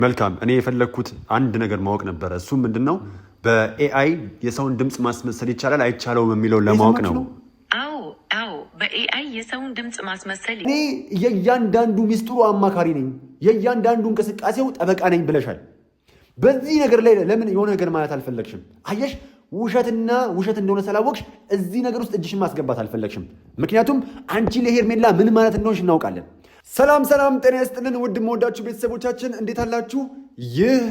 መልካም እኔ የፈለኩት አንድ ነገር ማወቅ ነበር። እሱ ምንድነው በኤአይ የሰውን ድምጽ ማስመሰል ይቻላል አይቻለውም የሚለው ለማወቅ ነው። አዎ በኤአይ የሰውን ድምጽ ማስመሰል እኔ የእያንዳንዱ ሚስጥሩ አማካሪ ነኝ፣ የእያንዳንዱ እንቅስቃሴው ጠበቃ ነኝ ብለሻል። በዚህ ነገር ላይ ለምን የሆነ ነገር ማለት አልፈለግሽም? አየሽ ውሸትና ውሸት እንደሆነ ስላወቅሽ እዚህ ነገር ውስጥ እጅሽን ማስገባት አልፈለግሽም። ምክንያቱም አንቺ ለሄርሜላ ምን ማለት እንደሆንሽ እናውቃለን። ሰላም ጤና ይስጥልን ውድ መወዳችሁ ቤተሰቦቻችን እንዴት አላችሁ? ይህ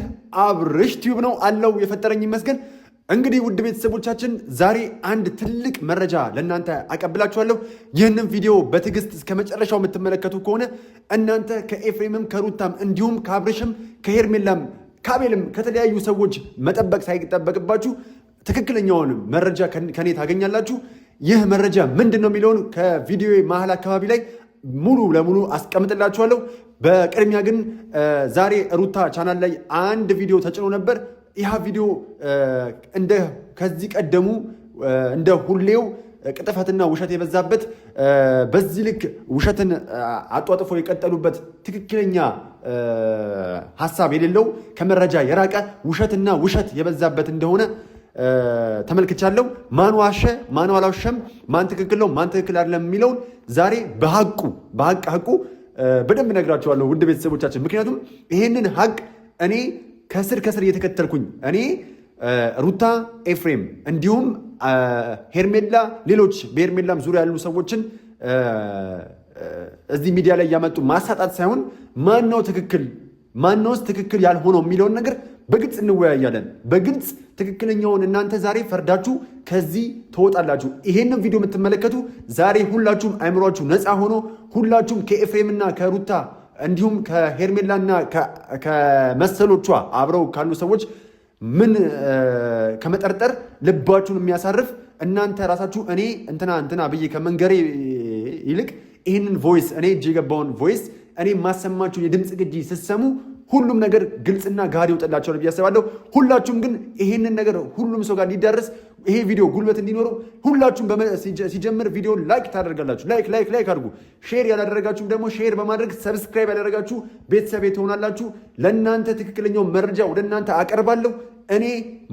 አብርሽ ቲዩብ ነው አለው የፈጠረኝ ይመስገን። እንግዲህ ውድ ቤተሰቦቻችን ዛሬ አንድ ትልቅ መረጃ ለእናንተ አቀብላችኋለሁ። ይህንን ቪዲዮ በትዕግስት እስከ መጨረሻው የምትመለከቱ ከሆነ እናንተ ከኤፍሬምም ከሩታም እንዲሁም ከአብርሽም ከሄርሜላም ከአቤልም ከተለያዩ ሰዎች መጠበቅ ሳይጠበቅባችሁ ትክክለኛውን መረጃ ከኔ ታገኛላችሁ። ይህ መረጃ ምንድን ነው የሚለውን ከቪዲዮ መሀል አካባቢ ላይ ሙሉ ለሙሉ አስቀምጥላችኋለሁ። በቅድሚያ ግን ዛሬ ሩታ ቻናል ላይ አንድ ቪዲዮ ተጭኖ ነበር። ይህ ቪዲዮ እንደ ከዚህ ቀደሙ እንደ ሁሌው ቅጥፈትና ውሸት የበዛበት በዚህ ልክ ውሸትን አጧጥፎ የቀጠሉበት ትክክለኛ ሀሳብ የሌለው ከመረጃ የራቀ ውሸትና ውሸት የበዛበት እንደሆነ ተመልክቻለሁ። ማን ዋሸ ማን አልዋሸም፣ ማን ትክክል ነው ማን ትክክል አይደለም የሚለውን ዛሬ በሐቁ በደንብ ነግራችኋለሁ ውድ ቤተሰቦቻችን። ምክንያቱም ይሄንን ሐቅ እኔ ከስር እየተከተልኩኝ እኔ ሩታ፣ ኤፍሬም እንዲሁም ሄርሜላ፣ ሌሎች በሄርሜላም ዙሪያ ያሉ ሰዎችን እዚህ ሚዲያ ላይ ያመጡ ማሳጣት ሳይሆን ማነው ትክክል ማነውስ ትክክል ያልሆነው የሚለውን ነገር በግልጽ እንወያያለን። በግልጽ ትክክለኛውን እናንተ ዛሬ ፈርዳችሁ ከዚህ ትወጣላችሁ። ይሄንን ቪዲዮ የምትመለከቱ ዛሬ ሁላችሁም አይምሯችሁ ነፃ ሆኖ ሁላችሁም ከኤፍሬምና ከሩታ እንዲሁም ከሄርሜላና ከመሰሎቿ አብረው ካሉ ሰዎች ምን ከመጠርጠር ልባችሁን የሚያሳርፍ እናንተ ራሳችሁ እኔ እንትና ብዬ ከመንገሬ ይልቅ ይህንን ቮይስ እኔ እጅ የገባውን ቮይስ እኔ የማሰማችሁ የድምፅ ቅጂ ስትሰሙ ሁሉም ነገር ግልጽና ጋር ይወጣላችኋል ብዬ አስባለሁ። ሁላችሁም ግን ይሄንን ነገር ሁሉም ሰው ጋር እንዲዳረስ ይሄ ቪዲዮ ጉልበት እንዲኖረው ሁላችሁም ሲጀምር ቪዲዮ ላይክ ታደርጋላችሁ። ላይክ አድርጉ። ሼር ያላደረጋችሁም ደግሞ ሼር በማድረግ ሰብስክራይብ ያላደረጋችሁ ቤተሰብ ትሆናላችሁ። ለእናንተ ትክክለኛው መረጃ ወደ እናንተ አቀርባለሁ። እኔ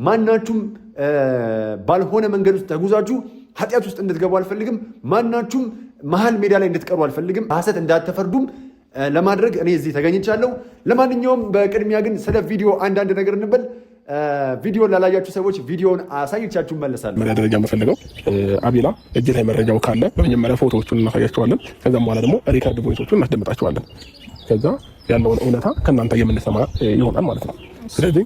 ማናችሁም ባልሆነ መንገድ ውስጥ ተጉዛችሁ ኃጢአት ውስጥ እንድትገቡ አልፈልግም። ማናችሁም መሀል ሜዳ ላይ እንድትቀሩ አልፈልግም። ሐሰት እንዳትፈርዱም ለማድረግ እኔ እዚህ ተገኝቻለሁ። ለማንኛውም በቅድሚያ ግን ስለ ቪዲዮ አንዳንድ ነገር እንበል። ቪዲዮ ላላያችሁ ሰዎች ቪዲዮን አሳይቻችሁ መለሳለሁ። መሪያ ደረጃ የምፈልገው አቤላ እጅ ላይ መረጃው ካለ በመጀመሪያ ፎቶዎቹን እናሳያቸዋለን። ከዛም በኋላ ደግሞ ሪካርድ ቮይሶቹን እናስደምጣቸዋለን። ከዛ ያለውን እውነታ ከእናንተ የምንሰማ ይሆናል ማለት ነው። ስለዚህ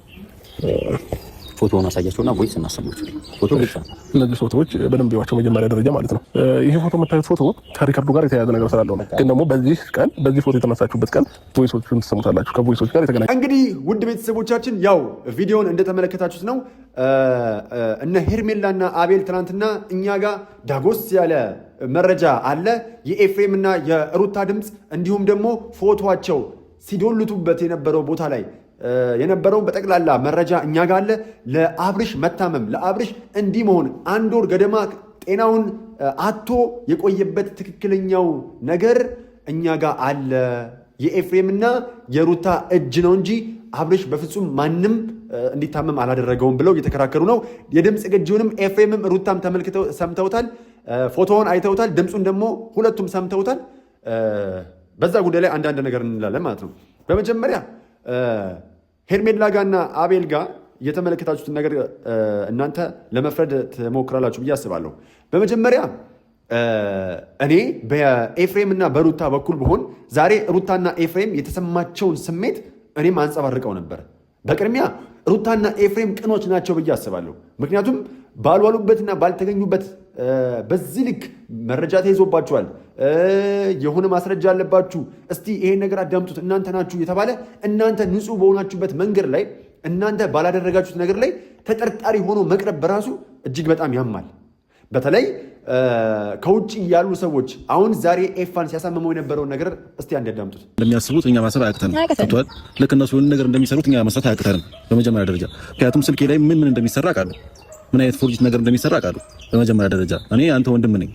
ፎቶውን አሳያቸውና ቮይስ እናሰማቸው። ፎቶ ብቻ እነዚህ ፎቶዎች በደንብ ይዋቸው መጀመሪያ ደረጃ ማለት ነው። ይሄ ፎቶ የምታዩት ፎቶ ከሪካርዱ ጋር የተያያዘ ነገር ስላለው ነው። ግን ደግሞ በዚህ ፎቶ የተነሳችሁበት ቀን ቮይሶቹን ትሰሙታላችሁ። ከቮይሶች ጋር የተገናኘ እንግዲህ ውድ ቤተሰቦቻችን ያው ቪዲዮውን እንደተመለከታችሁት ነው። እነ ሄርሜላና አቤል ትናንትና እኛ ጋር ዳጎስ ያለ መረጃ አለ። የኤፍሬምና የሩታ ድምፅ እንዲሁም ደግሞ ፎቶቸው ሲዶልቱበት የነበረው ቦታ ላይ የነበረውን በጠቅላላ መረጃ እኛ ጋር አለ። ለአብርሽ መታመም ለአብርሽ እንዲህ መሆን 1 ወር ገደማ ጤናውን አጥቶ የቆየበት ትክክለኛው ነገር እኛ ጋር አለ። የኤፍሬምና የሩታ እጅ ነው እንጂ አብርሽ በፍጹም ማንም እንዲታመም አላደረገውም ብለው እየተከራከሩ ነው። የድምፅ ቅጂውንም ኤፍሬምም ሩታም ተመልክተው ሰምተውታል። ፎቶውን አይተውታል። ድምፁን ደግሞ ሁለቱም ሰምተውታል። በዛ ጉዳይ ላይ አንዳንድ ነገር እንላለን ማለት ነው። በመጀመሪያ ሄርሜላ ጋርና አቤል ጋር የተመለከታችሁትን ነገር እናንተ ለመፍረድ ትሞክራላችሁ ብዬ አስባለሁ። በመጀመሪያ እኔ በኤፍሬም እና በሩታ በኩል ብሆን ዛሬ ሩታና ኤፍሬም የተሰማቸውን ስሜት እኔም አንጸባርቀው ነበር። በቅድሚያ ሩታና ኤፍሬም ቅኖች ናቸው ብዬ አስባለሁ። ምክንያቱም ባልዋሉበትና ባልተገኙበት በዚህ ልክ መረጃ ተይዞባችኋል፣ የሆነ ማስረጃ አለባችሁ፣ እስቲ ይሄን ነገር አዳምጡት እናንተ ናችሁ የተባለ እናንተ ንጹህ በሆናችሁበት መንገድ ላይ እናንተ ባላደረጋችሁት ነገር ላይ ተጠርጣሪ ሆኖ መቅረብ በራሱ እጅግ በጣም ያማል። በተለይ ከውጭ ያሉ ሰዎች አሁን ዛሬ ኤፋን ሲያሳምመው የነበረውን ነገር እስቲ አንዳምጡት። እንደሚያስቡት እኛ ማሰብ አያቅተንም። ተቷል ልክ እነሱ ነገር እንደሚሰሩት እኛ መስራት አያቅተንም በመጀመሪያ ደረጃ። ምክንያቱም ስልኬ ላይ ምን እንደሚሰራ አውቃለሁ፣ ምን አይነት ፎርጂት ነገር እንደሚሰራ አውቃለሁ በመጀመሪያ ደረጃ። እኔ አንተ ወንድም ነኝ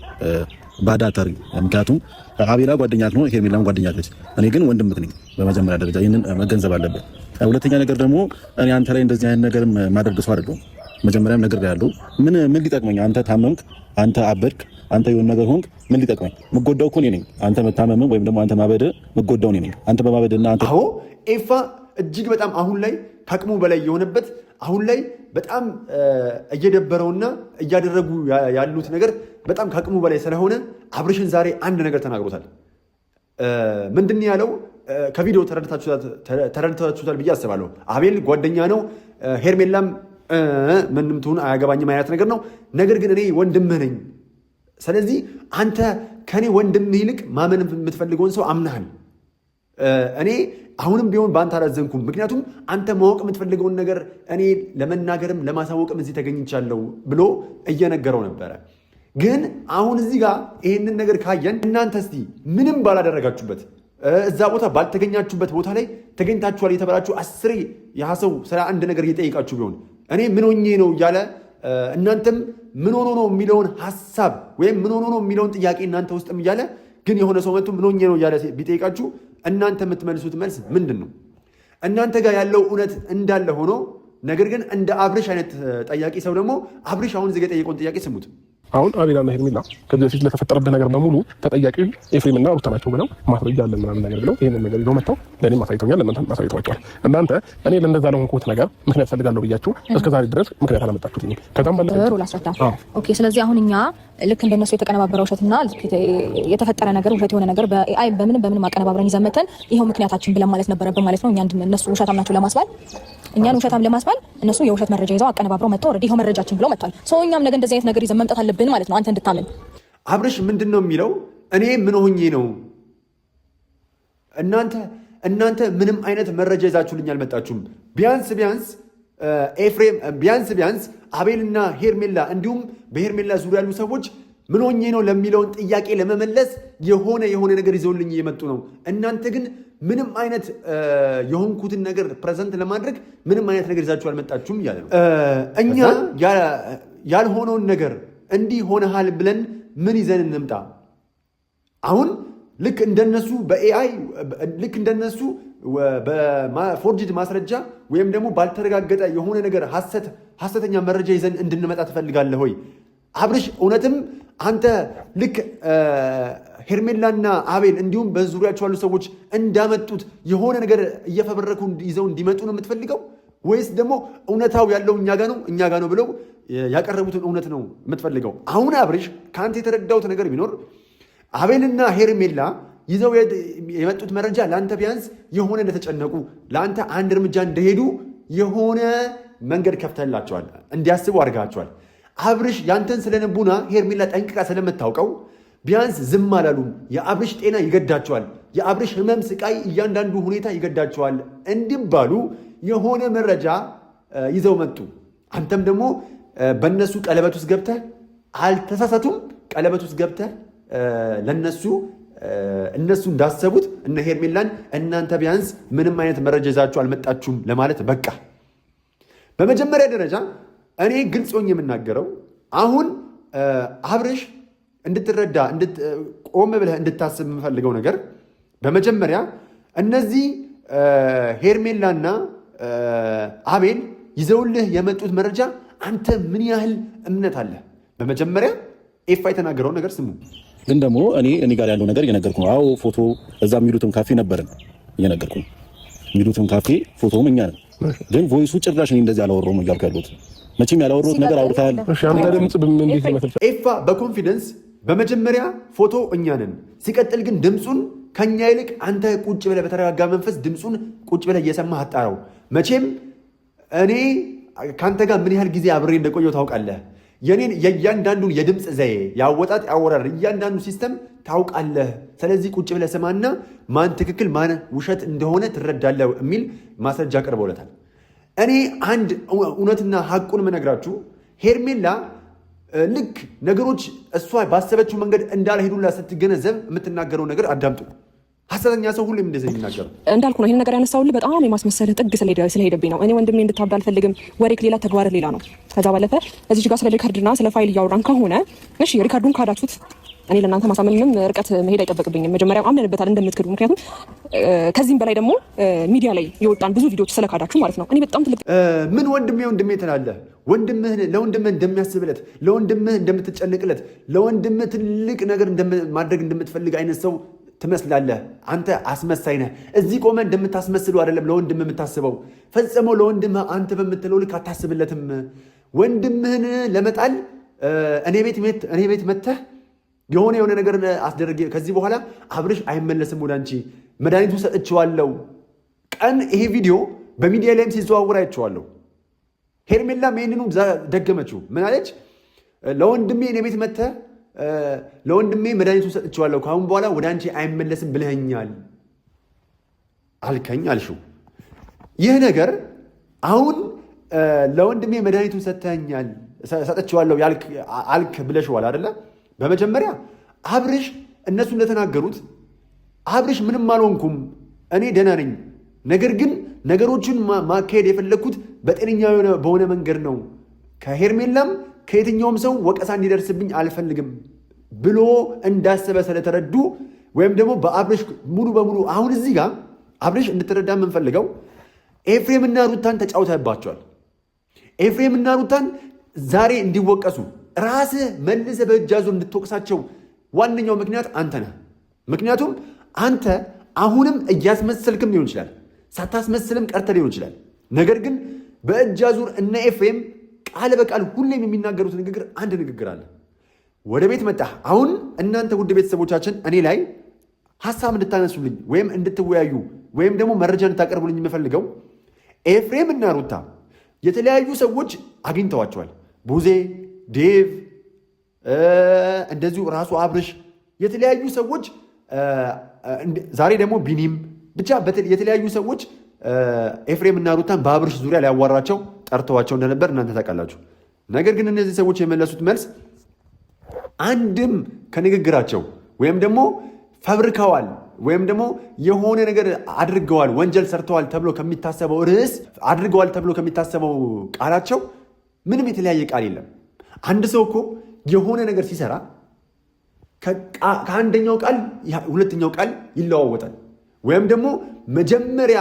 ባዳ አታርግ። ምክንያቱም አቤላ ጓደኛ ነው፣ ሄርሜላም ጓደኛ ነች። እኔ ግን ወንድምህ ነኝ በመጀመሪያ ደረጃ። ይሄንን መገንዘብ አለበት። ሁለተኛ ነገር ደግሞ እኔ አንተ ላይ እንደዚህ አይነት ነገር ማድረግ ሰው አይደለም። መጀመሪያም ነገር ያለው ምን ሊጠቅመኝ? አንተ ታመምክ፣ አንተ አበድክ፣ አንተ የሆነ ነገር ሆንክ፣ ምን ሊጠቅመኝ? የምጎዳው እኮ እኔ ነኝ። አንተ መታመም ወይም ደግሞ አንተ ማበድ የምጎዳው እኔ ነኝ። አንተ በማበድና አንተ አዎ ኤፋ እጅግ በጣም አሁን ላይ ከአቅሙ በላይ የሆነበት አሁን ላይ በጣም እየደበረውና እያደረጉ ያሉት ነገር በጣም ከአቅሙ በላይ ስለሆነ አብርሽን ዛሬ አንድ ነገር ተናግሮታል። ምንድን ያለው ከቪዲዮ ተረድታችሁታል ብዬ አስባለሁ። አቤል ጓደኛ ነው፣ ሄርሜላም ምንም ትሁን አያገባኝም አይነት ነገር ነው። ነገር ግን እኔ ወንድምህ ነኝ። ስለዚህ አንተ ከኔ ወንድምህ ይልቅ ማመን የምትፈልገውን ሰው አምናሃል። እኔ አሁንም ቢሆን በአንተ አላዘንኩም። ምክንያቱም አንተ ማወቅ የምትፈልገውን ነገር እኔ ለመናገርም ለማሳወቅም እዚህ ተገኝቻለሁ ብሎ እየነገረው ነበረ። ግን አሁን እዚህ ጋር ይህንን ነገር ካየን እናንተ እስቲ ምንም ባላደረጋችሁበት እዛ ቦታ ባልተገኛችሁበት ቦታ ላይ ተገኝታችኋል የተባላችሁ 10 የሐሰው ስራ አንድ ነገር እየጠየቃችሁ ቢሆን እኔ ምን ሆኜ ነው እያለ እናንተም ምን ሆኖ ነው የሚለውን ሐሳብ ወይም ምን ሆኖ ነው የሚለውን ጥያቄ እናንተ ውስጥም እያለ ግን የሆነ ሰው መጥቶ ምን ሆኜ ነው እያለ ቢጠይቃችሁ እናንተ የምትመልሱት መልስ ምንድን ነው? እናንተ ጋር ያለው እውነት እንዳለ ሆኖ ነገር ግን እንደ አብርሽ አይነት ጠያቂ ሰው ደግሞ አብርሽ አሁን እዚህ ጋር የጠየቀውን ጥያቄ ስሙት። አሁን አቤልና ሄርሜላ ከዚህ በፊት ለተፈጠረበት ነገር በሙሉ ተጠያቂ ኤፍሬምና ሩታ ናቸው ብለው ማስረጃ አለን ምናምን ነገር ብለው ይሄንን ነገር ይዘው መጥተው ለእኔም አሳይተውኛል፣ ለእናንተም አሳይተዋቸዋል። እናንተ እኔ ለእንደዛ ለሆንኩት ነገር ምክንያት ፈልጋለሁ ብያችሁ እስከ ዛሬ ድረስ ምክንያት አላመጣችሁትኝም። ከዛም ባለ ጥሩ ላስረዳ። ኦኬ። ስለዚህ አሁን እኛ ልክ እንደነሱ የተቀነባበረ ውሸትና የተፈጠረ ነገር ውሸት የሆነ ነገር በኤአይ በምን ማቀነባብረን ይዘን መተን ይሄው ምክንያታችን ብለን ማለት ነበረብን ማለት ነው። እኛ እነሱ ውሸታም ናቸው ለማስባል እኛን ውሸታም ለማስባል እነሱ የውሸት መረጃ ይዘው አቀነባብረው መጥተው ኦልሬዲ ይሄው መረጃችን ብለው መጥተዋል። ሶ እኛም ነገ እንደዚህ አይነት ነገር ይዘን መምጣት አለብን ማለት ነው። አንተ እንድታምን አብርሽ ምንድን ነው የሚለው? እኔ ምን ሆኜ ነው እናንተ ምንም አይነት መረጃ ይዛችሁልኝ አልመጣችሁም። ቢያንስ ኤፍሬም አቤልና ሄርሜላ እንዲሁም በሄርሜላ ዙሪያ ያሉ ሰዎች ምን ሆኜ ነው ለሚለውን ጥያቄ ለመመለስ የሆነ ነገር ይዘውልኝ እየመጡ ነው። እናንተ ግን ምንም አይነት የሆንኩትን ነገር ፕሬዘንት ለማድረግ ምንም አይነት ነገር ይዛችሁ አልመጣችሁም እያለ ነው። እኛ ያልሆነውን ነገር እንዲህ ሆነሃል ብለን ምን ይዘን እንምጣ? አሁን ልክ እንደነሱ በኤአይ ልክ እንደነሱ በፎርጅድ ማስረጃ ወይም ደግሞ ባልተረጋገጠ የሆነ ነገር ሐሰተኛ መረጃ ይዘን እንድንመጣ ትፈልጋለህ ወይ? አብርሽ እውነትም አንተ ልክ ሄርሜላና አቤል እንዲሁም በዙሪያቸው ያሉ ሰዎች እንዳመጡት የሆነ ነገር እየፈበረኩ ይዘው እንዲመጡ ነው የምትፈልገው? ወይስ ደግሞ እውነታው ያለው እኛ ጋ ነው ብለው ያቀረቡትን እውነት ነው የምትፈልገው? አሁን አብርሽ ከአንተ የተረዳሁት ነገር ቢኖር አቤልና ሄርሜላ ይዘው የመጡት መረጃ ለአንተ ቢያንስ የሆነ እንደተጨነቁ ለአንተ አንድ እርምጃ እንደሄዱ የሆነ መንገድ ከፍተላቸዋል፣ እንዲያስቡ አድርጋቸዋል። አብርሽ ያንተን ስለንቡና ሄርሜላ ጠንቅቃ ስለምታውቀው ቢያንስ ዝም አላሉም። የአብርሽ ጤና ይገዳቸዋል፣ የአብርሽ ህመም፣ ስቃይ፣ እያንዳንዱ ሁኔታ ይገዳቸዋል እንዲባሉ የሆነ መረጃ ይዘው መጡ። አንተም ደግሞ በእነሱ ቀለበት ውስጥ ገብተህ አልተሳሳቱም። ቀለበት ውስጥ ገብተህ ለነሱ እነሱ እንዳሰቡት እነ ሄርሜላን እናንተ ቢያንስ ምንም አይነት መረጃ ይዛችሁ አልመጣችሁም ለማለት በቃ። በመጀመሪያ ደረጃ እኔ ግልጽ ሆኜ የምናገረው አሁን አብርሽ እንድትረዳ ቆም ብለህ እንድታስብ የምፈልገው ነገር በመጀመሪያ እነዚህ ሄርሜላና አቤል ይዘውልህ የመጡት መረጃ አንተ ምን ያህል እምነት አለ? በመጀመሪያ ኤፋ የተናገረውን ነገር ስሙ። ግን ደግሞ እኔ ጋር ያለው ነገር እየነገርኩ ነው። አዎ ፎቶ እዛ የሚሉትም ካፌ ነበርን እየነገርኩ ነው። የሚሉትም ካፌ ፎቶውም እኛ ነን። ግን ቮይሱ ጭራሽ እኔ እንደዚህ አላወራሁም እያልኩ ያለሁት መቼም ያላወራሁት ነገር አውርታል። ኤፋ በኮንፊደንስ በመጀመሪያ ፎቶ እኛ ነን፣ ሲቀጥል ግን ድምፁን ከኛ ይልቅ አንተ ቁጭ ብለህ በተረጋጋ መንፈስ ድምፁን ቁጭ ብለህ እየሰማህ አጣራው። መቼም እኔ ከአንተ ጋር ምን ያህል ጊዜ አብሬ እንደቆየው ታውቃለህ። የኔን የእያንዳንዱን የድምፅ ዘዬ ያወጣጥ ያወራር እያንዳንዱ ሲስተም ታውቃለህ። ስለዚህ ቁጭ ብለህ ስማና ማን ትክክል ማን ውሸት እንደሆነ ትረዳለህ የሚል ማስረጃ ቀርበውለታል። እኔ አንድ እውነትና ሐቁን የምነግራችሁ ሄርሜላ ልክ ነገሮች እሷ ባሰበችው መንገድ እንዳልሄዱላ ስትገነዘብ የምትናገረው ነገር አዳምጡ። ሐሰተኛ ሰው ሁሌም እንደዚህ የሚናገረው እንዳልኩ ነው። ይሄን ነገር ያነሳውልህ በጣም የማስመሰል ጥግ ስለሄደብኝ ነው። እኔ ወንድሜ እንድታብድ አልፈልግም። ወሬክ ሌላ ተግባር ሌላ ነው። ከዛ ባለፈ እዚህ ጋር ስለ ሪካርድና ስለ ፋይል እያወራን ከሆነ እሺ ሪካርዱን ካዳችሁት እኔ ለእናንተ ማሳመንም ርቀት መሄድ አይጠበቅብኝም። መጀመሪያ አምነንበታል እንደምትክዱ። ምክንያቱም ከዚህም በላይ ደግሞ ሚዲያ ላይ የወጣን ብዙ ቪዲዮዎች ስለካዳችሁ ማለት ነው። እኔ በጣም ትልቅ ምን ወንድሜ ትላለህ? ለወንድምህ እንደሚያስብለት፣ ለወንድምህ እንደምትጨንቅለት፣ ለወንድምህ ትልቅ ነገር ማድረግ እንደምትፈልግ አይነት ሰው ትመስላለህ። አንተ አስመሳይ ነህ። እዚህ ቆመህ እንደምታስመስለው አይደለም ለወንድምህ የምታስበው። ፈጽሞ ለወንድምህ አንተ በምትለው ልክ አታስብለትም። ወንድምህን ለመጣል እኔ ቤት መተህ የሆነ ነገር አስደረገ። ከዚህ በኋላ አብርሽ አይመለስም ወደ አንቺ፣ መድኃኒቱን ሰጥቼዋለሁ። ቀን ይሄ ቪዲዮ በሚዲያ ላይም ሲዘዋወር አይቼዋለሁ። ሄርሜላም ይህንኑ ደገመችው። ምን አለች? ለወንድሜ እኔ ቤት መተህ ለወንድሜ መድኃኒቱን ሰጥቼዋለሁ፣ ከአሁን በኋላ ወደ አንቺ አይመለስም ብለኸኛል አልከኝ አልሽው። ይህ ነገር አሁን ለወንድሜ መድኃኒቱን ሰጥቼዋለሁ አልክ ብለሽዋል አይደለ? በመጀመሪያ አብርሽ እነሱ እንደተናገሩት አብርሽ ምንም አልሆንኩም፣ እኔ ደህና ነኝ፣ ነገር ግን ነገሮችን ማካሄድ የፈለግኩት በጤነኛ በሆነ መንገድ ነው፣ ከሄርሜላም ከየትኛውም ሰው ወቀሳ እንዲደርስብኝ አልፈልግም ብሎ እንዳሰበ ስለተረዱ ወይም ደግሞ በአብርሽ ሙሉ በሙሉ አሁን እዚህ ጋር አብርሽ እንድትረዳ የምንፈልገው ኤፍሬምና ሩታን ተጫውተባቸዋል። ኤፍሬምና ሩታን ዛሬ እንዲወቀሱ ራስህ መልሰህ በእጅ አዙር እንድትወቅሳቸው ዋነኛው ምክንያት አንተ ነህ። ምክንያቱም አንተ አሁንም እያስመሰልክም ሊሆን ይችላል፣ ሳታስመስልም ቀርተህ ሊሆን ይችላል። ነገር ግን በእጅ አዙር እነ ኤፍሬም ቃል በቃል ሁሌም የሚናገሩት ንግግር አንድ ንግግር አለ። ወደ ቤት መጣህ። አሁን እናንተ ውድ ቤተሰቦቻችን እኔ ላይ ሀሳብ እንድታነሱልኝ ወይም እንድትወያዩ ወይም ደግሞ መረጃ እንድታቀርቡልኝ የምፈልገው ኤፍሬም እና ሩታ የተለያዩ ሰዎች አግኝተዋቸዋል። ቡዜ፣ ዴቭ፣ እንደዚሁ ራሱ አብርሽ፣ የተለያዩ ሰዎች ዛሬ ደግሞ ቢኒም፣ ብቻ የተለያዩ ሰዎች ኤፍሬም እና ሩታን በአብርሽ ዙሪያ ሊያዋራቸው ጠርተዋቸው እንደነበር እናንተ ታውቃላችሁ። ነገር ግን እነዚህ ሰዎች የመለሱት መልስ አንድም ከንግግራቸው ወይም ደግሞ ፈብርከዋል ወይም ደግሞ የሆነ ነገር አድርገዋል፣ ወንጀል ሰርተዋል ተብሎ ከሚታሰበው ርዕስ አድርገዋል ተብሎ ከሚታሰበው ቃላቸው ምንም የተለያየ ቃል የለም። አንድ ሰው እኮ የሆነ ነገር ሲሰራ ከአንደኛው ቃል ሁለተኛው ቃል ይለዋወጣል። ወይም ደግሞ መጀመሪያ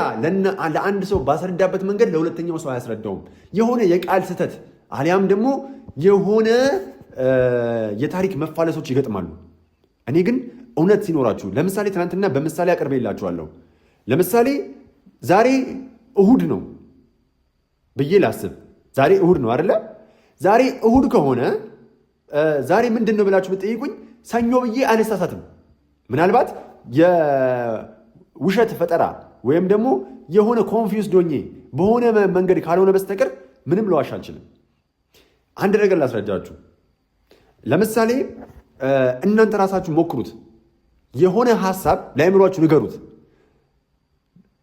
ለአንድ ሰው ባስረዳበት መንገድ ለሁለተኛው ሰው አያስረዳውም። የሆነ የቃል ስህተት አሊያም ደግሞ የሆነ የታሪክ መፋለሶች ይገጥማሉ። እኔ ግን እውነት ሲኖራችሁ፣ ለምሳሌ ትናንትና በምሳሌ አቅርቤላችኋለሁ። ለምሳሌ ዛሬ እሁድ ነው ብዬ ላስብ። ዛሬ እሁድ ነው አይደለ? ዛሬ እሁድ ከሆነ ዛሬ ምንድን ነው ብላችሁ ብትጠይቁኝ ሰኞ ብዬ አልሳሳትም። ምናልባት የውሸት ፈጠራ ወይም ደግሞ የሆነ ኮንፊውስ ዶኜ በሆነ መንገድ ካልሆነ በስተቀር ምንም ለዋሽ አልችልም። አንድ ነገር ላስረዳችሁ። ለምሳሌ እናንተ ራሳችሁ ሞክሩት። የሆነ ሀሳብ ለአእምሯችሁ ንገሩት።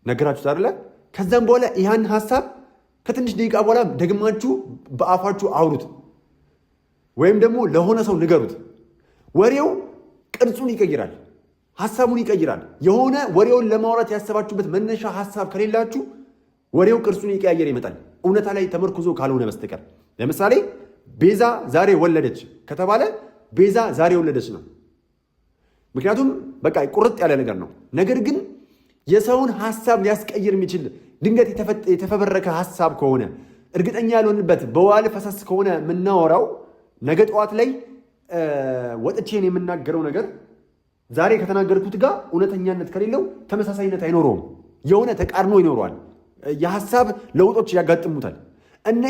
ነገራችሁት አይደለ? ከዛም በኋላ ያን ሀሳብ ከትንሽ ደቂቃ በኋላ ደግማችሁ በአፋችሁ አውሩት፣ ወይም ደግሞ ለሆነ ሰው ንገሩት። ወሬው ቅርጹን ይቀይራል፣ ሀሳቡን ይቀይራል። የሆነ ወሬውን ለማውራት ያሰባችሁበት መነሻ ሀሳብ ከሌላችሁ ወሬው ቅርጹን ይቀያየር ይመጣል፣ እውነታ ላይ ተመርኩዞ ካልሆነ በስተቀር። ለምሳሌ ቤዛ ዛሬ ወለደች ከተባለ ቤዛ ዛሬ ወለደች ነው። ምክንያቱም በቃ ቁርጥ ያለ ነገር ነው። ነገር ግን የሰውን ሀሳብ ሊያስቀይር የሚችል ድንገት የተፈበረከ ሀሳብ ከሆነ እርግጠኛ ያልሆንበት በዋል ፈሰስ ከሆነ የምናወራው ነገ ጠዋት ላይ ወጥቼን የምናገረው ነገር ዛሬ ከተናገርኩት ጋር እውነተኛነት ከሌለው ተመሳሳይነት አይኖረውም። የሆነ ተቃርኖ ይኖረዋል። የሀሳብ ለውጦች ያጋጥሙታል። እነ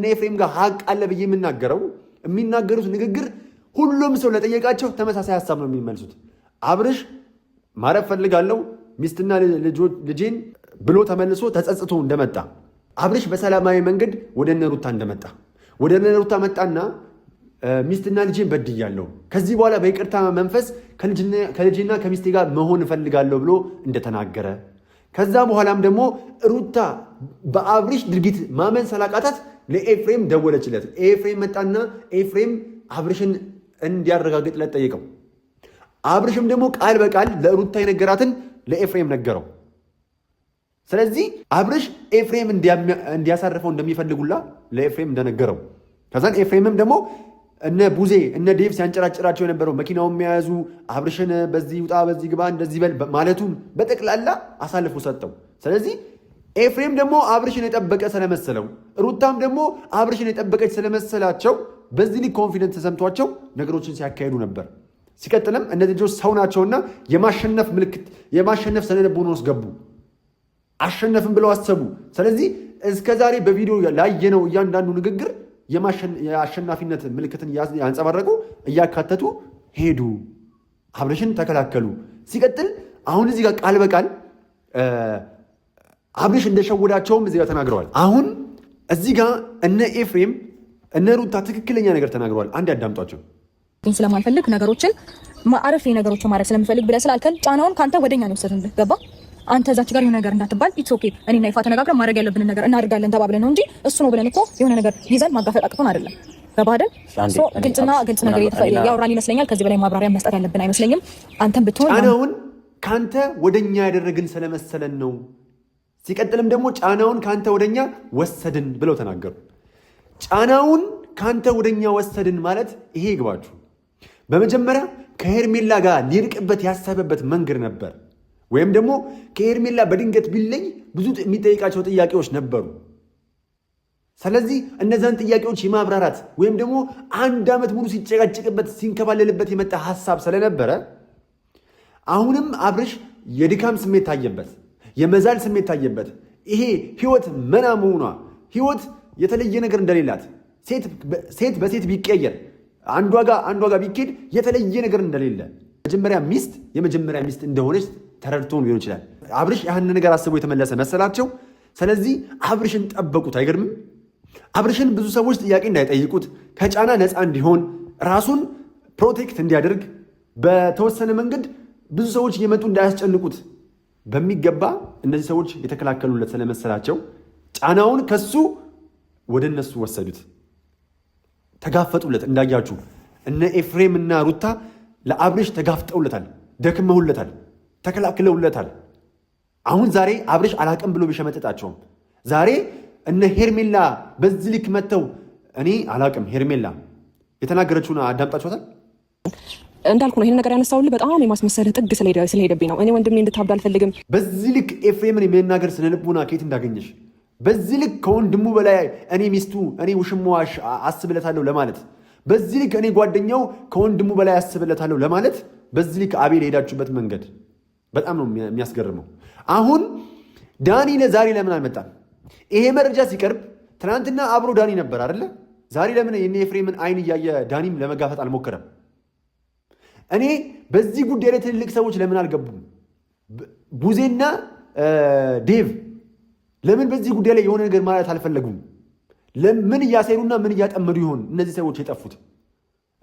ኤፍሬም ጋር ሀቅ አለ ብዬ የሚናገሩት ንግግር ሁሉም ሰው ለጠየቃቸው ተመሳሳይ ሀሳብ ነው የሚመልሱት። አብርሽ ማረፍ ፈልጋለሁ ሚስትና ልጄን ብሎ ተመልሶ ተጸጽቶ እንደመጣ፣ አብርሽ በሰላማዊ መንገድ ወደ እነ ሩታ እንደመጣ፣ ወደ እነ ሩታ መጣና ሚስትና ልጄን በድያለሁ፣ ከዚህ በኋላ በይቅርታ መንፈስ ከልጄና ከሚስቴ ጋር መሆን እፈልጋለሁ ብሎ እንደተናገረ፣ ከዛ በኋላም ደግሞ ሩታ በአብርሽ ድርጊት ማመን ሰላቃታት ለኤፍሬም ደወለችለት። ኤፍሬም መጣና ኤፍሬም አብርሽን እንዲያረጋግጥለት ጠየቀው። አብርሽም ደግሞ ቃል በቃል ለሩታ የነገራትን ለኤፍሬም ነገረው። ስለዚህ አብርሽ ኤፍሬም እንዲያሳርፈው እንደሚፈልጉላ ለኤፍሬም እንደነገረው፣ ከዛን ኤፍሬምም ደግሞ እነ ቡዜ እነ ዴቭ ሲያንጨራጭራቸው የነበረው መኪናውን የሚያያዙ አብርሽን በዚህ ውጣ በዚህ ግባ እንደዚህ በል ማለቱን በጠቅላላ አሳልፎ ሰጠው። ስለዚህ ኤፍሬም ደግሞ አብርሽን የጠበቀ ስለመሰለው፣ ሩታም ደግሞ አብርሽን የጠበቀች ስለመሰላቸው በዚህ ልክ ኮንፊደንስ ተሰምቷቸው ነገሮችን ሲያካሄዱ ነበር። ሲቀጥልም እነዚህ ልጆች ሰው ናቸውና የማሸነፍ ምልክት የማሸነፍ ሰነልቦና ውስጥ ገቡ። አሸነፍን ብለው አሰቡ። ስለዚህ እስከዛሬ በቪዲዮ ላየነው እያንዳንዱ ንግግር የአሸናፊነት ምልክትን ያንጸባረቁ እያካተቱ ሄዱ። አብርሽን ተከላከሉ። ሲቀጥል አሁን እዚህ ጋር ቃል በቃል አብርሽ እንደሸወዳቸውም እዚህ ጋር ተናግረዋል። አሁን እዚህ ጋር እነ ኤፍሬም እነ ሩታ ትክክለኛ ነገር ተናግረዋል። አንድ ያዳምጧቸው። ስለማልፈልግ ነገሮችን ማዕረፍ ነገሮችን ማድረግ ስለምፈልግ ብለህ ስላልከን ጫናውን ካንተ ወደኛ ነው ወሰድን። ገባ? አንተ እዛች ጋር የሆነ ነገር እንዳትባል ኢትስ ኦኬ። እኔና ይፋ ተነጋግረን ማድረግ ያለብንን ነገር እናደርጋለን ተባብለን ነው እንጂ እሱ ነው ብለን እኮ የሆነ ነገር ይዘን ማጋፈጥ አቅቶን አይደለም። ገባ አይደል? ግልጽ ነገር ያወራን ይመስለኛል። ከዚህ በላይ ማብራሪያ መስጠት ያለብን አይመስለኝም። አንተም ብትሆን ጫናውን ካንተ ወደኛ ያደረግን ስለመሰለን ነው። ሲቀጥልም ደግሞ ጫናውን ካንተ ወደኛ ወሰድን ብለው ተናገሩ። ጫናውን ካንተ ወደኛ ወሰድን ማለት ይሄ ይግባችሁ። በመጀመሪያ ከሄርሜላ ጋር ሊርቅበት ያሰበበት መንገድ ነበር። ወይም ደግሞ ከሄርሜላ በድንገት ቢለይ ብዙ የሚጠይቃቸው ጥያቄዎች ነበሩ። ስለዚህ እነዛን ጥያቄዎች የማብራራት ወይም ደግሞ 1 ዓመት ሙሉ ሲጨቃጭቅበት ሲንከባለልበት የመጣ ሀሳብ ስለነበረ አሁንም አብርሽ የድካም ስሜት ታየበት፣ የመዛል ስሜት ታየበት። ይሄ ህይወት መና መሆኗ ህይወት የተለየ ነገር እንደሌላት ሴት በሴት ቢቀየር አንዷ ጋር ቢኬድ የተለየ ነገር እንደሌለ የመጀመሪያ ሚስት እንደሆነች ተረድቶ ሊሆን ይችላል። አብርሽ ያን ነገር አስቦ የተመለሰ መሰላቸው። ስለዚህ አብርሽን ጠበቁት። አይገርምም? አብርሽን ብዙ ሰዎች ጥያቄ እንዳይጠይቁት ከጫና ነፃ እንዲሆን ራሱን ፕሮቴክት እንዲያደርግ በተወሰነ መንገድ ብዙ ሰዎች እየመጡ እንዳያስጨንቁት በሚገባ እነዚህ ሰዎች የተከላከሉለት ስለመሰላቸው ጫናውን ከሱ ወደ እነሱ ወሰዱት፣ ተጋፈጡለት። እንዳያችሁ እነ ኤፍሬም እና ሩታ ለአብርሽ ተጋፍጠውለታል፣ ደክመውለታል፣ ተከላክለውለታል። አሁን ዛሬ አብርሽ አላቅም ብሎ ቢሸመጥጣቸውም ዛሬ እነ ሄርሜላ በዚህ ልክ መጥተው እኔ አላቅም ሄርሜላ የተናገረችውን አዳምጣችኋታል? እንዳልኩ ነው ይሄን ነገር ያነሳውልህ በጣም የማስመሰል ጥግ ስለሄደብኝ ነው። እኔ ወንድሜ እንድታብድ አልፈልግም። በዚህ ልክ ኤፍሬምን የሚናገር ስነልቦና ከየት እንዳገኘሽ፣ በዚህ ልክ ከወንድሙ በላይ እኔ ሚስቱ እኔ ውሽማዋ አስብለታለሁ ለማለት፣ በዚህ ልክ እኔ ጓደኛው ከወንድሙ በላይ አስብለታለሁ ለማለት፣ በዚህ ልክ አቤል የሄዳችሁበት መንገድ በጣም ነው የሚያስገርመው። አሁን ዳኒ ለዛሬ ለምን አልመጣም? ይሄ መረጃ ሲቀርብ ትናንትና አብሮ ዳኒ ነበር አይደለ? ዛሬ ለምን የኔ ኤፍሬምን አይን እያየ ዳኒም ለመጋፈጥ አልሞከረም? እኔ በዚህ ጉዳይ ላይ ትልልቅ ሰዎች ለምን አልገቡም? ቡዜና ዴቭ ለምን በዚህ ጉዳይ ላይ የሆነ ነገር ማለት አልፈለጉም? ምን እያሴሩና ምን እያጠመዱ ይሆን እነዚህ ሰዎች የጠፉት?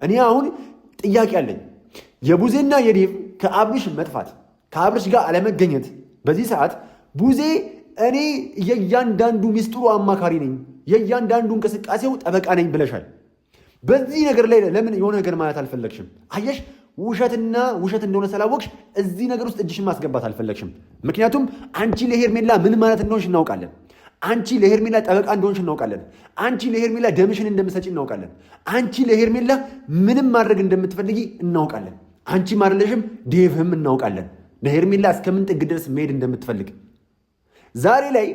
እኔ አሁን ጥያቄ አለኝ። የቡዜና የዴቭ ከአብርሽ መጥፋት ከአብርሽ ጋር አለመገኘት በዚህ ሰዓት ቡዜ እኔ የእያንዳንዱ ሚስጥሩ አማካሪ ነኝ፣ የእያንዳንዱ እንቅስቃሴው ጠበቃ ነኝ ብለሻል። በዚህ ነገር ላይ ለምን የሆነ ነገር ማለት አልፈለግሽም? አየሽ፣ ውሸት እንደሆነ ስላወቅሽ እዚህ ነገር ውስጥ እጅሽን ማስገባት አልፈለግሽም። ምክንያቱም አንቺ ለሄርሜላ ምን ማለት እንደሆንሽ እናውቃለን። አንቺ ለሄርሜላ ጠበቃ እንደሆንሽ እናውቃለን። አንቺ ለሄርሜላ ደምሽን እንደምትሰጪ እናውቃለን። አንቺ ለሄርሜላ ምንም ማድረግ እንደምትፈልጊ እናውቃለን። አንቺ ማለሽም ዴቭም እናውቃለን ለሄርሜላ እስከምን ጥግ ድረስ መሄድ እንደምትፈልግ። ዛሬ ላይ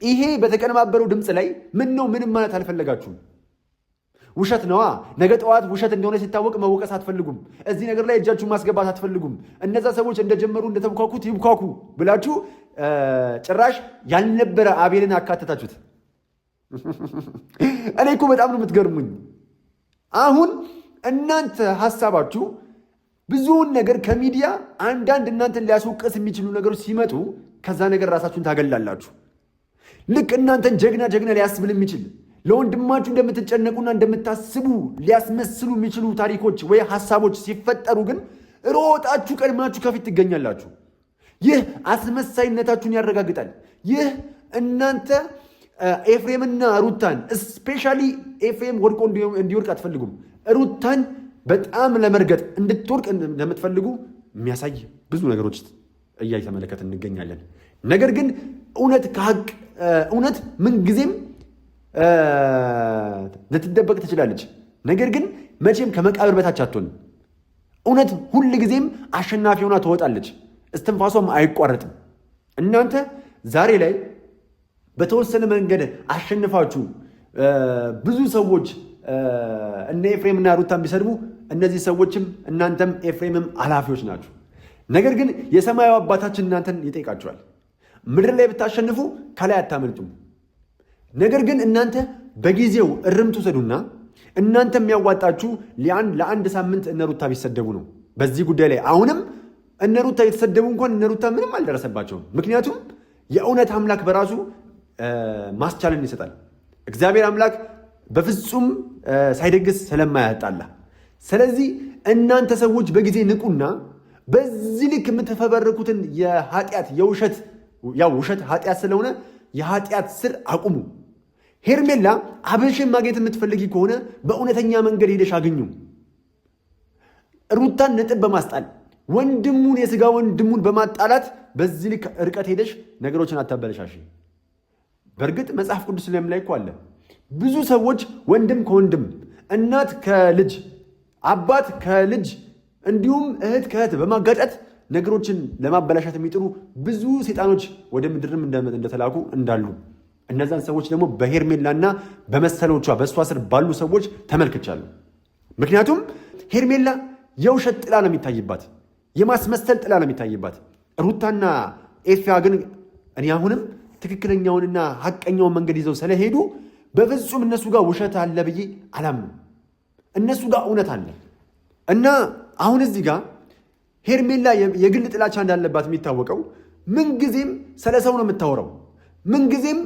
ይሄ በተቀነባበረው ድምፅ ላይ ምንም ማለት አልፈለጋችሁም? ውሸት ነዋ። ነገ ጠዋት ውሸት እንደሆነ ሲታወቅ መወቀስ አትፈልጉም። እዚህ ነገር ላይ እጃችሁን ማስገባት አትፈልጉም። እነዛ ሰዎች እንደጀመሩ እንደተብኳኩት ይብኳኩ ብላችሁ ጭራሽ ያልነበረ አቤልን አካተታችሁት። እኔ እኮ በጣም ነው የምትገርሙኝ። አሁን እናንተ ሀሳባችሁ ብዙውን ነገር ከሚዲያ አንዳንድ እናንተን ሊያስወቅስ የሚችሉ ነገሮች ሲመጡ ከዛ ነገር ራሳችሁን ታገላላችሁ። ልክ እናንተን ጀግና ሊያስብል የሚችል ለወንድማችሁ እንደምትጨነቁና እንደምታስቡ ሊያስመስሉ የሚችሉ ታሪኮች ወይ ሀሳቦች ሲፈጠሩ ግን ሮጣችሁ ቀድማችሁ ከፊት ትገኛላችሁ። ይህ አስመሳይነታችሁን ያረጋግጣል። ይህ እናንተ ኤፍሬምና ሩታን ስፔሻሊ ኤፍሬም ወድቆ እንዲወድቅ አትፈልጉም። ሩታን በጣም ለመርገጥ እንድትወድቅ እንደምትፈልጉ የሚያሳይ ብዙ ነገሮች እየተመለከትን እንገኛለን። ነገር ግን እውነት ከሀቅ እውነት ምንጊዜም ልትደበቅ ትችላለች። ነገር ግን መቼም ከመቃብር በታች አትሆንም። እውነት ሁል ጊዜም አሸናፊ ሆና ትወጣለች፣ እስትንፋሷም አይቋረጥም። እናንተ ዛሬ ላይ በተወሰነ መንገድ አሸንፋችሁ ብዙ ሰዎች እነ ኤፍሬምና ሩታን ቢሰድቡ እነዚህ ሰዎችም እናንተም ኤፍሬምም ኃላፊዎች ናችሁ። ነገር ግን የሰማያዊ አባታችን እናንተን ይጠይቃችኋል። ምድር ላይ ብታሸንፉ ከላይ አታመልጡም። ነገር ግን እናንተ በጊዜው እርምት ውሰዱና እናንተ የሚያዋጣችሁ ለአንድ ሳምንት እነ ሩታ ቢሰደቡ ነው። በዚህ ጉዳይ ላይ አሁንም እነ ሩታ የተሰደቡ እንኳን እነ ሩታ ምንም አልደረሰባቸውም። ምክንያቱም የእውነት አምላክ በራሱ ማስቻልን ይሰጣል። እግዚአብሔር አምላክ በፍጹም ሳይደግስ ስለማያጣላ። ስለዚህ እናንተ ሰዎች በጊዜ ንቁና በዚህ ልክ የምትፈበርኩትን የኃጢአት የውሸት ውሸት ኃጢአት ስለሆነ የኃጢአት ስር አቁሙ። ሄርሜላ አብርሽን ማግኘት የምትፈልጊ ከሆነ በእውነተኛ መንገድ ሄደሽ አግኙ። ሩታን ነጥብ በማስጣል ወንድሙን የስጋ ወንድሙን በማጣላት በዚህ ልክ ርቀት ሄደሽ ነገሮችን አታበለሻሽ። በእርግጥ መጽሐፍ ቅዱስ ላይም ላይ እኮ አለ ብዙ ሰዎች ወንድም ከወንድም እናት ከልጅ አባት ከልጅ እንዲሁም እህት ከእህት በማጋጨት ነገሮችን ለማበላሻት የሚጥሩ ብዙ ሰይጣኖች ወደ ምድርም እንደተላኩ እንዳሉ እነዛን ሰዎች ደግሞ በሄርሜላና በመሰሎቿ በእሷ ስር ባሉ ሰዎች ተመልክቻለሁ። ምክንያቱም ሄርሜላ የውሸት ጥላ ነው የሚታይባት፣ የማስመሰል ጥላ ነው የሚታይባት። ሩታና ኤፍያ ግን እኔ አሁንም ትክክለኛውንና ሐቀኛውን መንገድ ይዘው ስለሄዱ በፍጹም እነሱ ጋር ውሸት አለ ብዬ አላምንም። እነሱ ጋር እውነት አለ እና አሁን እዚህ ጋር ሄርሜላ የግል ጥላቻ እንዳለባት የሚታወቀው ምንጊዜም ስለ ሰው ነው የምታወራው። ምንጊዜም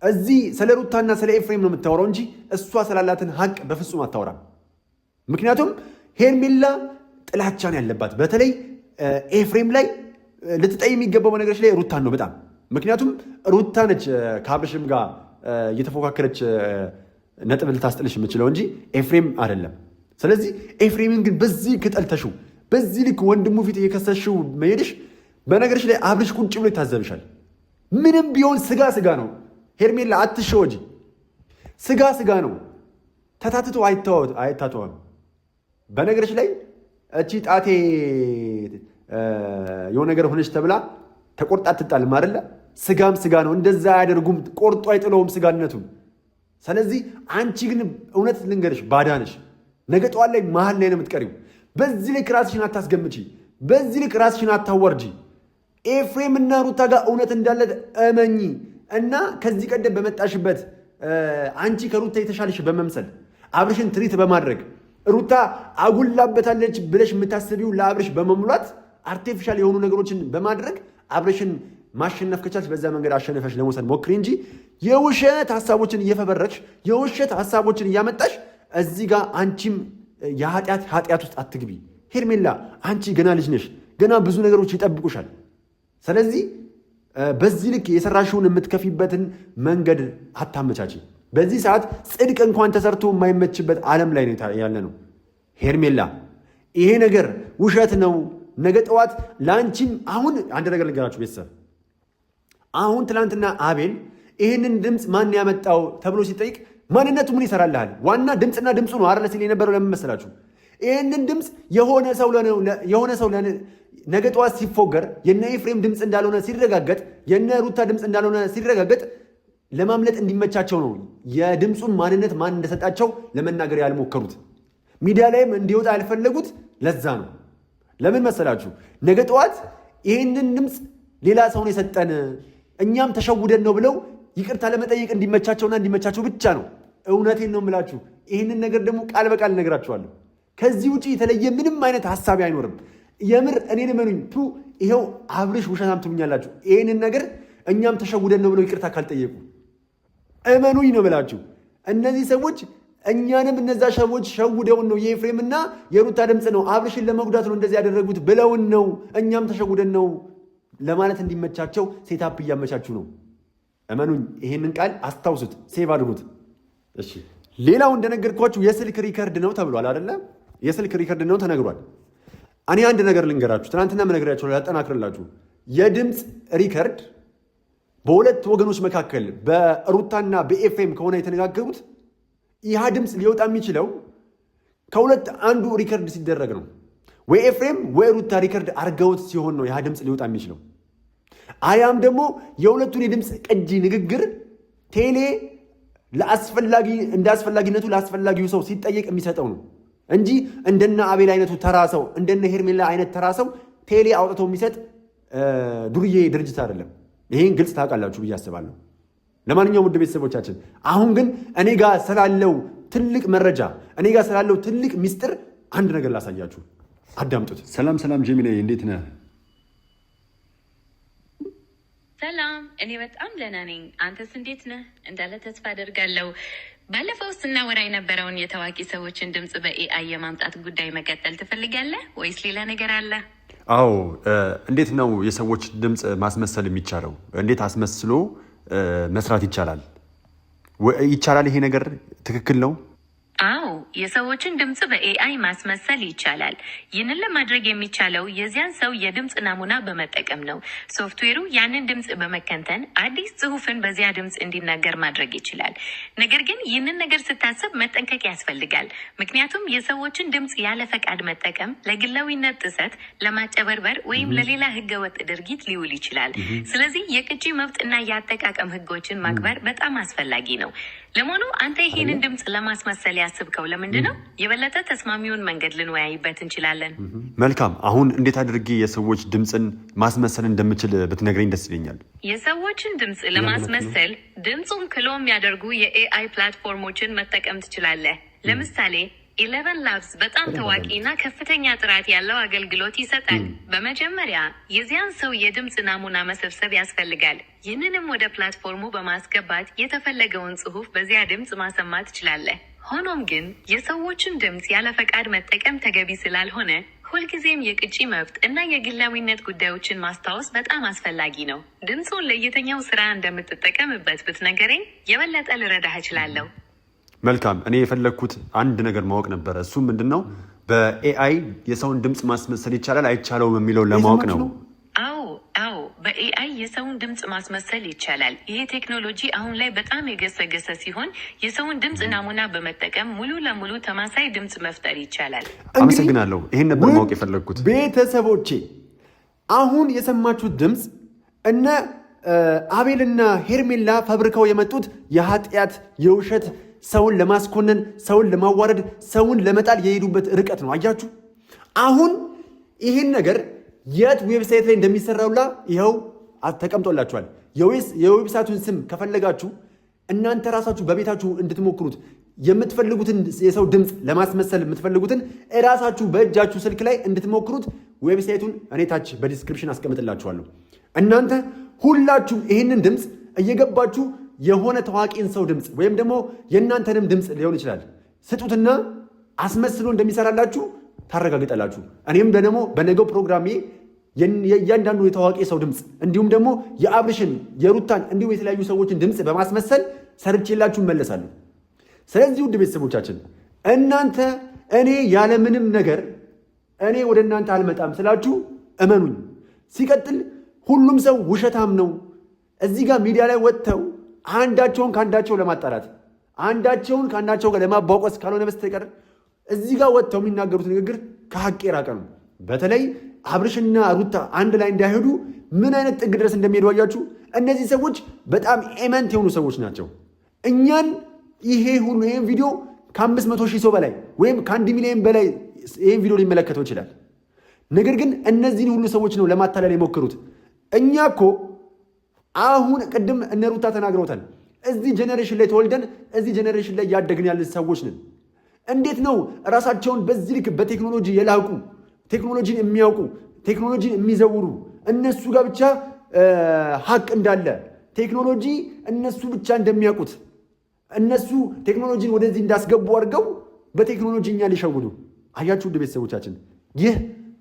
እዚህ ስለ ሩታና ስለ ኤፍሬም ነው የምታወራው እንጂ እሷ ስላላትን ሀቅ በፍጹም አታወራም። ምክንያቱም ሄርሜላ ጥላቻን ያለባት በተለይ ኤፍሬም ላይ ልትጠይ የሚገባው ነገሮች ላይ ሩታን ነው በጣም። ምክንያቱም ሩታ ነች ከአብርሽም ጋር እየተፎካከረች ነጥብ ልታስጥልሽ የምችለው እንጂ ኤፍሬም አይደለም። ስለዚህ ኤፍሬምን ግን በዚህ ክጠልተሽው በዚህ ልክ ወንድሙ ፊት እየከሰሽው መሄድሽ በነገርሽ ላይ አብርሽ ቁጭ ብሎ ይታዘብሻል። ምንም ቢሆን ስጋ ነው። ሄርሜላ አትሸወጂ። ስጋ ነው። ተታትቶ አይታተዋም። በነገርሽ ላይ እቺ ጣቴ የሆነ ነገር ሆነች ተብላ ተቆርጣ አትጣልም አይደለ? ስጋም ስጋ ነው። እንደዛ አያደርጉም። ቆርጦ አይጥለውም ስጋነቱን። ስለዚህ አንቺ ግን እውነት ልንገርሽ ባዳ ነሽ። ነገ ጠዋት ላይ መሀል ላይ ነው የምትቀሪው። በዚህ ልክ ራስሽን አታስገምቺ። በዚህ ልክ ራስሽን አታወርጂ። ኤፍሬም እና ሩታ ጋር እውነት እንዳለ እመኚ እና ከዚህ ቀደም በመጣሽበት አንቺ ከሩታ የተሻለሽ በመምሰል አብርሽን ትሪት በማድረግ ሩታ አጉላበታለች ብለሽ የምታስቢው ለአብርሽ በመሙላት አርቲፊሻል የሆኑ ነገሮችን በማድረግ አብርሽን ማሸነፍ ከቻልሽ በዛ መንገድ አሸነፈሽ ለመውሰድ ሞክሪ እንጂ የውሸት ሀሳቦችን እየፈበረክሽ የውሸት ሀሳቦችን እያመጣሽ እዚህ ጋር አንቺም የኃጢአት ውስጥ አትግቢ። ሄርሜላ አንቺ ገና ልጅ ነሽ። ገና ብዙ ነገሮች ይጠብቁሻል። ስለዚህ በዚህ ልክ የሰራሽውን የምትከፊበትን መንገድ አታመቻች። በዚህ ሰዓት ጽድቅ እንኳን ተሰርቶ የማይመችበት ዓለም ላይ ያለ ነው። ሄርሜላ ይሄ ነገር ውሸት ነው። ነገ ጠዋት ለአንቺም አሁን አንድ ነገር ልንገራችሁ ቤተሰብ። አሁን ትናንትና አቤል ይህንን ድምፅ ማን ያመጣው ተብሎ ሲጠይቅ ማንነቱ ምን ይሰራልሃል? ዋና ድምፅና ድምፁ ነው አይደል ሲል የነበረው። ለምን መሰላችሁ? ይህንን ድምፅ የሆነ ሰው ነገ ጠዋት ሲፎገር የነ ኤፍሬም ድምፅ እንዳልሆነ ሲረጋገጥ፣ የነ ሩታ ድምፅ እንዳልሆነ ሲረጋገጥ ለማምለጥ እንዲመቻቸው ነው የድምፁን ማንነት ማን እንደሰጣቸው ለመናገር ያልሞከሩት። ሚዲያ ላይም እንዲወጣ ያልፈለጉት ለዛ ነው። ለምን መሰላችሁ? ነገ ጠዋት ይህንን ድምፅ ሌላ ሰውን የሰጠን እኛም ተሸውደን ነው ብለው ይቅርታ ለመጠየቅ እንዲመቻቸውና እንዲመቻቸው ብቻ ነው። እውነቴን ነው የምላችሁ። ይህንን ነገር ደግሞ ቃል በቃል እነግራችኋለሁ። ከዚህ ውጭ የተለየ ምንም አይነት ሀሳቢ አይኖርም። የምር እኔን እመኑኝ። ይኸው አብርሽ ውሸታም ትሉኛላችሁ። ይህንን ነገር እኛም ተሸውደን ነው ብለው ይቅርታ ካልጠየቁ እመኑኝ ነው የምላችሁ። እነዚህ ሰዎች እኛንም እነዛ ሰዎች ሸውደውን ነው የኤፍሬምና የሩታ ድምፅ ነው አብርሽን ለመጉዳት ነው እንደዚህ ያደረጉት ብለውን ነው እኛም ተሸውደን ነው ለማለት እንዲመቻቸው ሴታፕ እያመቻችሁ ነው። እመኑኝ። ይሄንን ቃል አስታውሱት፣ ሴቭ አድርጉት። እሺ፣ ሌላው እንደነገርኳችሁ የስልክ ሪከርድ ነው ተብሏል አይደለ? የስልክ ሪከርድ ነው ተነግሯል። እኔ አንድ ነገር ልንገራችሁ፣ ትናንትና መነግራችሁ ላጠናክርላችሁ። የድምፅ ሪከርድ በሁለት ወገኖች መካከል በሩታና በኤፍሬም ከሆነ የተነጋገሩት ይህ ድምፅ ሊወጣ የሚችለው ከሁለት አንዱ ሪከርድ ሲደረግ ነው። ወይ ኤፍሬም ወይ ሩታ ሪከርድ አርገውት ሲሆን ነው ያ ድምፅ ሊወጣ የሚችለው። አያም ደግሞ የሁለቱን የድምፅ ቅጂ ንግግር ቴሌ እንደ አስፈላጊነቱ ለአስፈላጊው ሰው ሲጠየቅ የሚሰጠው ነው እንጂ እንደነ አቤል አይነቱ ተራ ሰው እንደነ ሄርሜላ አይነት ተራ ሰው ቴሌ አውጥቶ የሚሰጥ ዱርዬ ድርጅት አይደለም። ይሄን ግልጽ ታውቃላችሁ ብዬ አስባለሁ። ለማንኛውም ውድ ቤተሰቦቻችን አሁን ግን እኔ ጋር ስላለው ትልቅ መረጃ እኔ ጋር ስላለው ትልቅ ሚስጥር አንድ ነገር ላሳያችሁ፣ አዳምጡት። ሰላም ጄሚኒ፣ እንዴት ነህ? ሰላም፣ እኔ በጣም ደህና ነኝ። አንተስ እንዴት ነህ? እንዳለ ተስፋ አደርጋለሁ። ባለፈው ስናወራ የነበረውን የታዋቂ ሰዎችን ድምፅ በኤአይ የማምጣት ጉዳይ መቀጠል ትፈልጋለህ ወይስ ሌላ ነገር አለ? አዎ፣ እንዴት ነው የሰዎች ድምፅ ማስመሰል የሚቻለው? እንዴት አስመስሎ መስራት ይቻላል? ይሄ ነገር ትክክል ነው? አዎ፣ የሰዎችን ድምፅ በኤአይ ማስመሰል ይቻላል። ይህንን ለማድረግ የሚቻለው የዚያን ሰው የድምፅ ናሙና በመጠቀም ነው። ሶፍትዌሩ ያንን ድምፅ በመከንተን አዲስ ጽሑፍን በዚያ ድምፅ እንዲናገር ማድረግ ይችላል። ነገር ግን ይህንን ነገር ስታስብ መጠንቀቅ ያስፈልጋል። ምክንያቱም የሰዎችን ድምፅ ያለ ፈቃድ መጠቀም ለግላዊነት ጥሰት፣ ለማጨበርበር ወይም ለሌላ ህገወጥ ድርጊት ሊውል ይችላል። ስለዚህ የቅጂ መብትና የአጠቃቀም ህጎችን ማክበር በጣም አስፈላጊ ነው። ለመሆኑ አንተ ይሄንን ድምፅ ለማስመሰል ያስብከው ለምንድን ነው? የበለጠ ተስማሚውን መንገድ ልንወያይበት እንችላለን። መልካም። አሁን እንዴት አድርጌ የሰዎች ድምፅን ማስመሰል እንደምችል ብትነግረኝ ደስ ይለኛል። የሰዎችን ድምፅ ለማስመሰል ድምፁን ክሎ የሚያደርጉ የኤአይ ፕላትፎርሞችን መጠቀም ትችላለህ። ለምሳሌ 11 ላብስ በጣም ታዋቂና ከፍተኛ ጥራት ያለው አገልግሎት ይሰጣል። በመጀመሪያ የዚያን ሰው የድምፅ ናሙና መሰብሰብ ያስፈልጋል። ይህንንም ወደ ፕላትፎርሙ በማስገባት የተፈለገውን ጽሑፍ በዚያ ድምፅ ማሰማት ትችላለህ። ሆኖም ግን የሰዎችን ድምፅ ያለ ፈቃድ መጠቀም ተገቢ ስላልሆነ ሁልጊዜም የቅጂ መብት እና የግላዊነት ጉዳዮችን ማስታወስ በጣም አስፈላጊ ነው። ድምፁን ለየትኛው ስራ እንደምትጠቀምበት ብትነገረኝ የበለጠ ልረዳህ እችላለሁ። መልካም። እኔ የፈለግኩት አንድ ነገር ማወቅ ነበረ። እሱም ምንድን ነው? በኤአይ የሰውን ድምፅ ማስመሰል ይቻላል አይቻለውም የሚለውን ለማወቅ ነው። አዎ፣ በኤአይ የሰውን ድምፅ ማስመሰል ይቻላል። ይሄ ቴክኖሎጂ አሁን ላይ በጣም የገሰገሰ ሲሆን የሰውን ድምፅ ናሙና በመጠቀም ሙሉ ለሙሉ ተማሳይ ድምፅ መፍጠር ይቻላል። አመሰግናለሁ። ይሄን ነበር ማወቅ የፈለግኩት። ቤተሰቦቼ አሁን የሰማችሁት ድምፅ እነ አቤልና ሄርሜላ ፈብርከው የመጡት የኃጢአት የውሸት ሰውን ለማስኮነን ሰውን ለማዋረድ ሰውን ለመጣል የሄዱበት ርቀት ነው። አያችሁ፣ አሁን ይህን ነገር የት ዌብሳይት ላይ እንደሚሰራውላ ይኸው ተቀምጦላችኋል። የዌብሳይቱን ስም ከፈለጋችሁ እናንተ ራሳችሁ በቤታችሁ እንድትሞክሩት የምትፈልጉትን የሰው ድምፅ ለማስመሰል የምትፈልጉትን ራሳችሁ በእጃችሁ ስልክ ላይ እንድትሞክሩት ዌብሳይቱን እኔ ታች በዲስክሪፕሽን አስቀምጥላችኋለሁ። እናንተ ሁላችሁም ይህንን ድምፅ እየገባችሁ የሆነ ታዋቂን ሰው ድምፅ ወይም ደግሞ የእናንተንም ድምፅ ሊሆን ይችላል ስጡትና አስመስሎ እንደሚሰራላችሁ ታረጋግጣላችሁ። እኔም ደግሞ በነገው ፕሮግራሜ የእያንዳንዱ የታዋቂ ሰው ድምፅ እንዲሁም ደግሞ የአብርሽን የሩታን እንዲሁም የተለያዩ ሰዎችን ድምፅ በማስመሰል ሰርቼላችሁ እመለሳለሁ። ስለዚህ ውድ ቤተሰቦቻችን እናንተ እኔ ያለምንም ነገር እኔ ወደ እናንተ አልመጣም ስላችሁ እመኑኝ። ሲቀጥል ሁሉም ሰው ውሸታም ነው። እዚህ ጋር ሚዲያ ላይ ወጥተው አንዳቸውን ከአንዳቸው ለማጣላት አንዳቸውን ከአንዳቸው ጋር ለማቧቆስ ካልሆነ በስተቀር እዚህ ጋር ወጥተው የሚናገሩት ንግግር ከሀቅ የራቀ ነው። በተለይ አብርሽና ሩታ አንድ ላይ እንዳይሄዱ ምን አይነት ጥግ ድረስ እንደሚሄዱ አያችሁ። እነዚህ ሰዎች በጣም ኤመንት የሆኑ ሰዎች ናቸው። እኛን ይሄን ቪዲዮ ከ500,000 ሰው በላይ ወይም ከ1 ሚሊዮን በላይ ይሄን ቪዲዮ ሊመለከተው ይችላል። ነገር ግን እነዚህን ሁሉ ሰዎች ነው ለማታለል የሞከሩት። እኛ እኮ አሁን ቅድም እነ ሩታ ተናግረውታል። እዚህ ጄኔሬሽን ላይ ተወልደን እዚህ ጄኔሬሽን ላይ ያደግን ያለ ሰዎች ነን። እንዴት ነው ራሳቸውን በዚህ ልክ በቴክኖሎጂ የላቁ ቴክኖሎጂን የሚያውቁ ቴክኖሎጂን የሚዘውሩ እነሱ ጋር ብቻ ሀቅ እንዳለ ቴክኖሎጂ እነሱ ብቻ እንደሚያውቁት እነሱ ቴክኖሎጂን ወደዚህ እንዳስገቡ አድርገው በቴክኖሎጂ እኛ ሊሸውዱ። አያችሁ ውድ ቤተሰቦቻችን፣ ይህ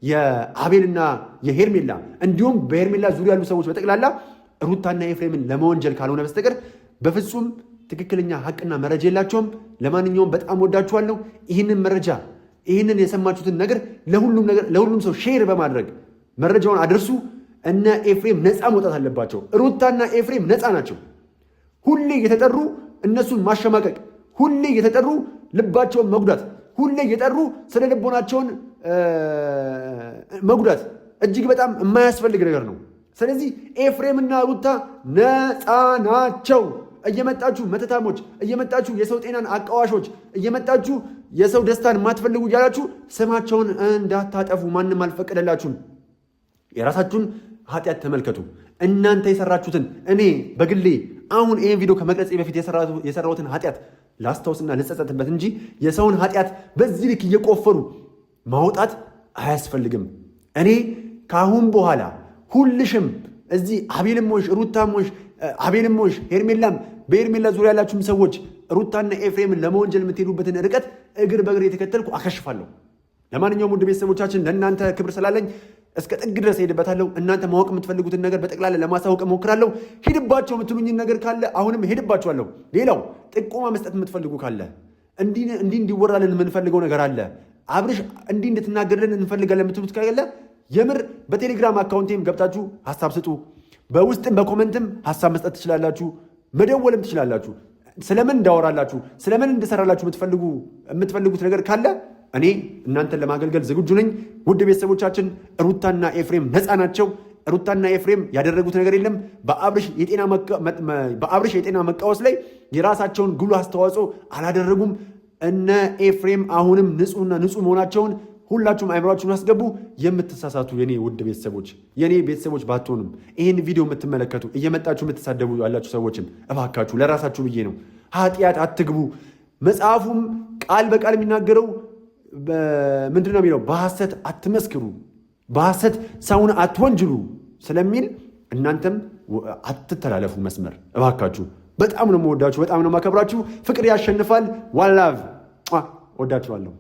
የአቤልና የሄርሜላ እንዲሁም በሄርሜላ ዙሪያ ያሉ ሰዎች በጠቅላላ ሩታና ኤፍሬምን ለመወንጀል ካልሆነ በስተቀር በፍጹም ትክክለኛ ሀቅና መረጃ የላቸውም። ለማንኛውም በጣም ወዳችኋለሁ። ይህንን መረጃ ይህንን የሰማችሁትን ነገር ለሁሉም ሰው ሼር በማድረግ መረጃውን አድርሱ። እነ ኤፍሬም ነፃ መውጣት አለባቸው። ሩታና ኤፍሬም ነፃ ናቸው። ሁሌ የተጠሩ እነሱን ማሸማቀቅ፣ ሁሌ የተጠሩ ልባቸውን መጉዳት፣ ሁሌ እየጠሩ ስለ ልቦናቸውን መጉዳት እጅግ በጣም የማያስፈልግ ነገር ነው። ስለዚህ ኤፍሬምና ሩታ ነፃ ናቸው። እየመጣችሁ መተታሞች፣ እየመጣችሁ የሰው ጤናን አቃዋሾች፣ እየመጣችሁ የሰው ደስታን ማትፈልጉ እያላችሁ ስማቸውን እንዳታጠፉ ማንም አልፈቀደላችሁም። የራሳችሁን ኃጢአት ተመልከቱ። እናንተ የሰራችሁትን እኔ በግሌ አሁን ይህን ቪዲዮ ከመቅረጼ በፊት የሰራሁትን ኃጢአት ላስታውስና ልጸጸትበት እንጂ የሰውን ኃጢአት በዚህ ልክ እየቆፈሩ ማውጣት አያስፈልግም። እኔ ከአሁን በኋላ ሁልሽም እዚህ አቤልም ሆንሽ ሩታም ሆንሽ አቤልም ሆንሽ ሄርሜላም በሄርሜላ ዙሪያ ያላችሁም ሰዎች ሩታና ኤፍሬምን ለመወንጀል የምትሄዱበትን ርቀት እግር በእግር የተከተልኩ አከሽፋለሁ። ለማንኛውም ውድ ቤተሰቦቻችን ለእናንተ ክብር ስላለኝ እስከ ጥግ ድረስ ሄድበታለሁ። እናንተ ማወቅ የምትፈልጉትን ነገር በጠቅላላ ለማሳወቅ እሞክራለሁ። ሄድባቸው የምትሉኝን ነገር ካለ አሁንም ሄድባቸዋለሁ። ሌላው ጥቆማ መስጠት የምትፈልጉ ካለ እንዲህ እንዲወራልን የምንፈልገው ነገር አለ፣ አብርሽ እንዲህ እንድትናገርልን እንፈልጋለን የምትሉት ካለ የምር በቴሌግራም አካውንቴም ገብታችሁ ሀሳብ ስጡ። በውስጥም በኮመንትም ሀሳብ መስጠት ትችላላችሁ፣ መደወልም ትችላላችሁ። ስለምን እንዳወራላችሁ ስለምን እንድሰራላችሁ የምትፈልጉት ነገር ካለ እኔ እናንተን ለማገልገል ዝግጁ ነኝ። ውድ ቤተሰቦቻችን ሩታና ኤፍሬም ነፃ ናቸው። ሩታና ኤፍሬም ያደረጉት ነገር የለም። በአብርሽ የጤና መቃወስ ላይ የራሳቸውን ጉልህ አስተዋጽኦ አላደረጉም። እነ ኤፍሬም አሁንም ንጹህና ንጹህ መሆናቸውን ሁላችሁም አይምሯችሁን አስገቡ። የምትሳሳቱ የኔ ውድ ቤተሰቦች የኔ ቤተሰቦች ባትሆኑም ይህን ቪዲዮ የምትመለከቱ እየመጣችሁ የምትሳደቡ ያላችሁ ሰዎችም እባካችሁ ለራሳችሁ ብዬ ነው፣ ኃጢአት አትግቡ። መጽሐፉም ቃል በቃል የሚናገረው ምንድን ነው የሚለው? በሐሰት አትመስክሩ፣ በሐሰት ሰውን አትወንጅሉ ስለሚል እናንተም አትተላለፉ መስመር እባካችሁ። በጣም ነው የምወዳችሁ፣ በጣም ነው የማከብራችሁ። ፍቅር ያሸንፋል። ዋን ላቭ። ወዳችኋለሁ።